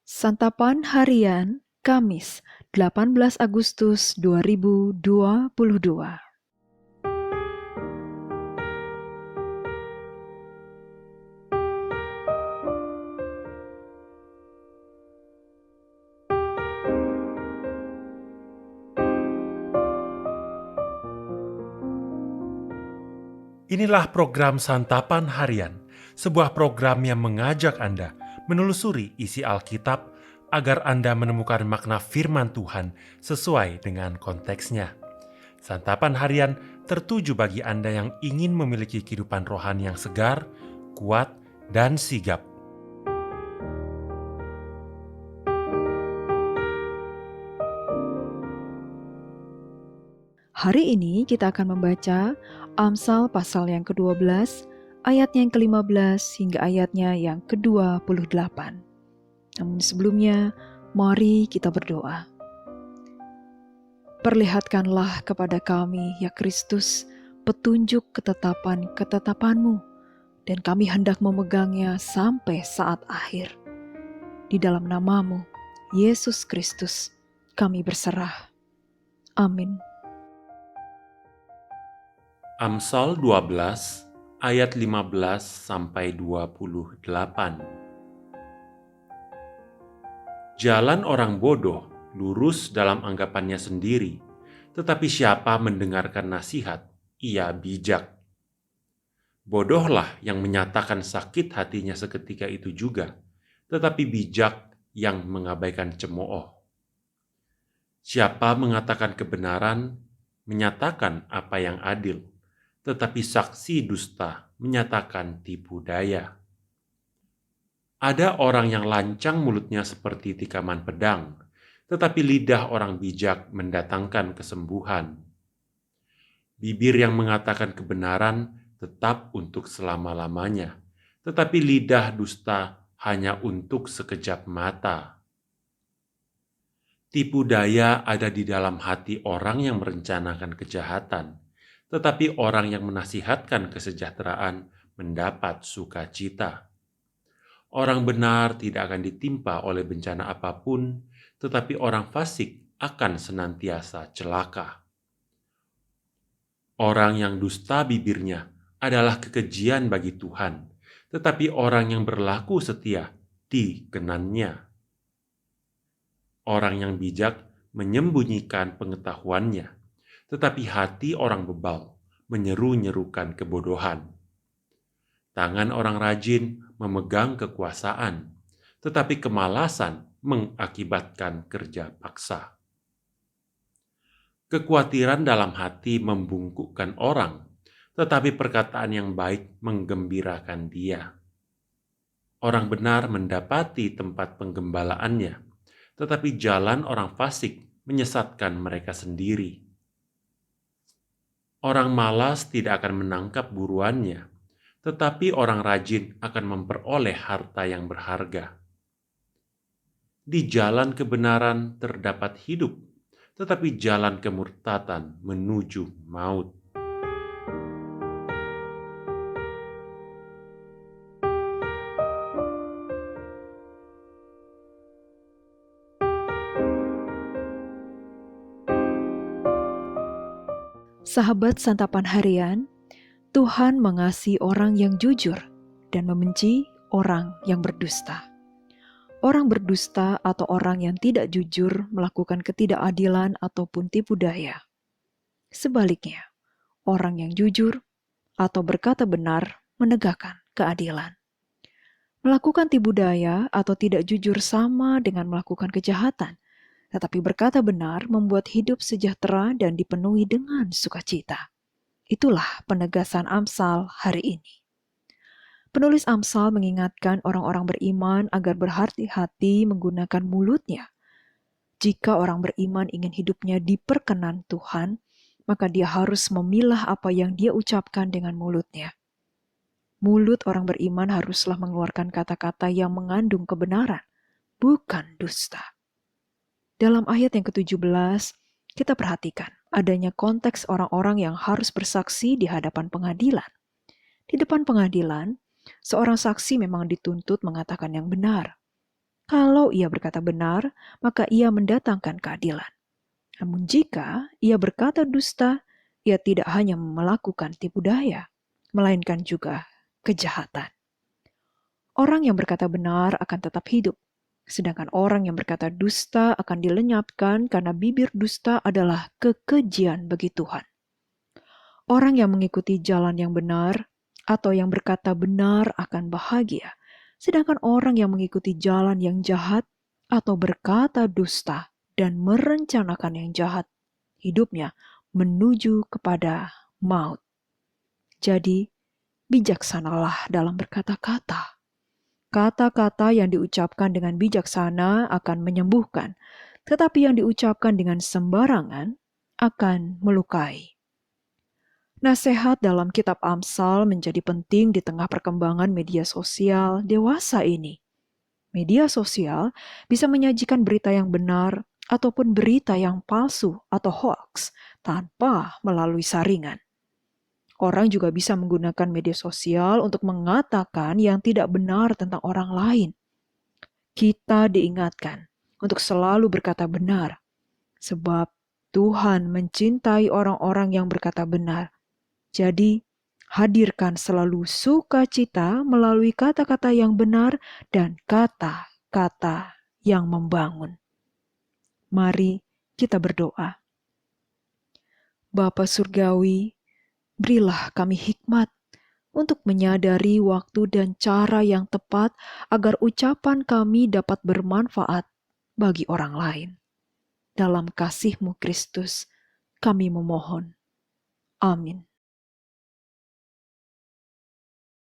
Santapan Harian Kamis 18 Agustus 2022. Inilah program Santapan Harian, sebuah program yang mengajak Anda menelusuri isi Alkitab agar Anda menemukan makna firman Tuhan sesuai dengan konteksnya. Santapan Harian tertuju bagi Anda yang ingin memiliki kehidupan rohani yang segar, kuat, dan sigap. Hari ini kita akan membaca Amsal pasal yang ke-12, ayatnya yang ke-15 hingga ayatnya yang ke-28. Namun sebelumnya, mari kita berdoa. Perlihatkanlah kepada kami, ya Kristus, petunjuk ketetapan-ketetapan-Mu, dan kami hendak memegangnya sampai saat akhir. Di dalam nama-Mu, Yesus Kristus, kami berserah. Amin. Amsal 12 ayat 15 sampai 28. Jalan orang bodoh lurus dalam anggapannya sendiri, tetapi siapa mendengarkan nasihat, ia bijak. Bodohlah yang menyatakan sakit hatinya seketika itu juga, tetapi bijak yang mengabaikan cemooh. Siapa mengatakan kebenaran, menyatakan apa yang adil, tetapi saksi dusta menyatakan tipu daya. Ada orang yang lancang mulutnya seperti tikaman pedang, tetapi lidah orang bijak mendatangkan kesembuhan. Bibir yang mengatakan kebenaran tetap untuk selama-lamanya, tetapi lidah dusta hanya untuk sekejap mata. Tipu daya ada di dalam hati orang yang merencanakan kejahatan, tetapi orang yang menasihatkan kesejahteraan mendapat sukacita. Orang benar tidak akan ditimpa oleh bencana apapun, tetapi orang fasik akan senantiasa celaka. Orang yang dusta bibirnya adalah kekejian bagi Tuhan, tetapi orang yang berlaku setia dikenannya. Orang yang bijak menyembunyikan pengetahuannya, tetapi hati orang bebal menyeru-nyerukan kebodohan. Tangan orang rajin memegang kekuasaan, tetapi kemalasan mengakibatkan kerja paksa. Kekhawatiran dalam hati membungkukkan orang, tetapi perkataan yang baik menggembirakan dia. Orang benar mendapati tempat penggembalaannya, tetapi jalan orang fasik menyesatkan mereka sendiri. Orang malas tidak akan menangkap buruannya, tetapi orang rajin akan memperoleh harta yang berharga. Di jalan kebenaran terdapat hidup, tetapi jalan kemurtatan menuju maut. Sahabat Santapan Harian, Tuhan mengasihi orang yang jujur dan membenci orang yang berdusta. Orang berdusta atau orang yang tidak jujur melakukan ketidakadilan ataupun tipu daya. Sebaliknya, orang yang jujur atau berkata benar menegakkan keadilan. Melakukan tipu daya atau tidak jujur sama dengan melakukan kejahatan, tetapi berkata benar membuat hidup sejahtera dan dipenuhi dengan sukacita. Itulah penegasan Amsal hari ini. Penulis Amsal mengingatkan orang-orang beriman agar berhati-hati menggunakan mulutnya. Jika orang beriman ingin hidupnya diperkenan Tuhan, maka dia harus memilah apa yang dia ucapkan dengan mulutnya. Mulut orang beriman haruslah mengeluarkan kata-kata yang mengandung kebenaran, bukan dusta. Dalam ayat yang ke-17, kita perhatikan adanya konteks orang-orang yang harus bersaksi di hadapan pengadilan. Di depan pengadilan, seorang saksi memang dituntut mengatakan yang benar. Kalau ia berkata benar, maka ia mendatangkan keadilan. Namun jika ia berkata dusta, ia tidak hanya melakukan tipu daya, melainkan juga kejahatan. Orang yang berkata benar akan tetap hidup, sedangkan orang yang berkata dusta akan dilenyapkan karena bibir dusta adalah kekejian bagi Tuhan. Orang yang mengikuti jalan yang benar atau yang berkata benar akan bahagia, sedangkan orang yang mengikuti jalan yang jahat atau berkata dusta dan merencanakan yang jahat, hidupnya menuju kepada maut. Jadi, bijaksanalah dalam berkata-kata. Kata-kata yang diucapkan dengan bijaksana akan menyembuhkan, tetapi yang diucapkan dengan sembarangan akan melukai. Nasihat dalam kitab Amsal menjadi penting di tengah perkembangan media sosial dewasa ini. Media sosial bisa menyajikan berita yang benar ataupun berita yang palsu atau hoax tanpa melalui saringan. Orang juga bisa menggunakan media sosial untuk mengatakan yang tidak benar tentang orang lain. Kita diingatkan untuk selalu berkata benar, sebab Tuhan mencintai orang-orang yang berkata benar. Jadi, hadirkan selalu sukacita melalui kata-kata yang benar dan kata-kata yang membangun. Mari kita berdoa. Bapa Surgawi, berilah kami hikmat untuk menyadari waktu dan cara yang tepat agar ucapan kami dapat bermanfaat bagi orang lain. Dalam kasih-Mu Kristus, kami memohon. Amin.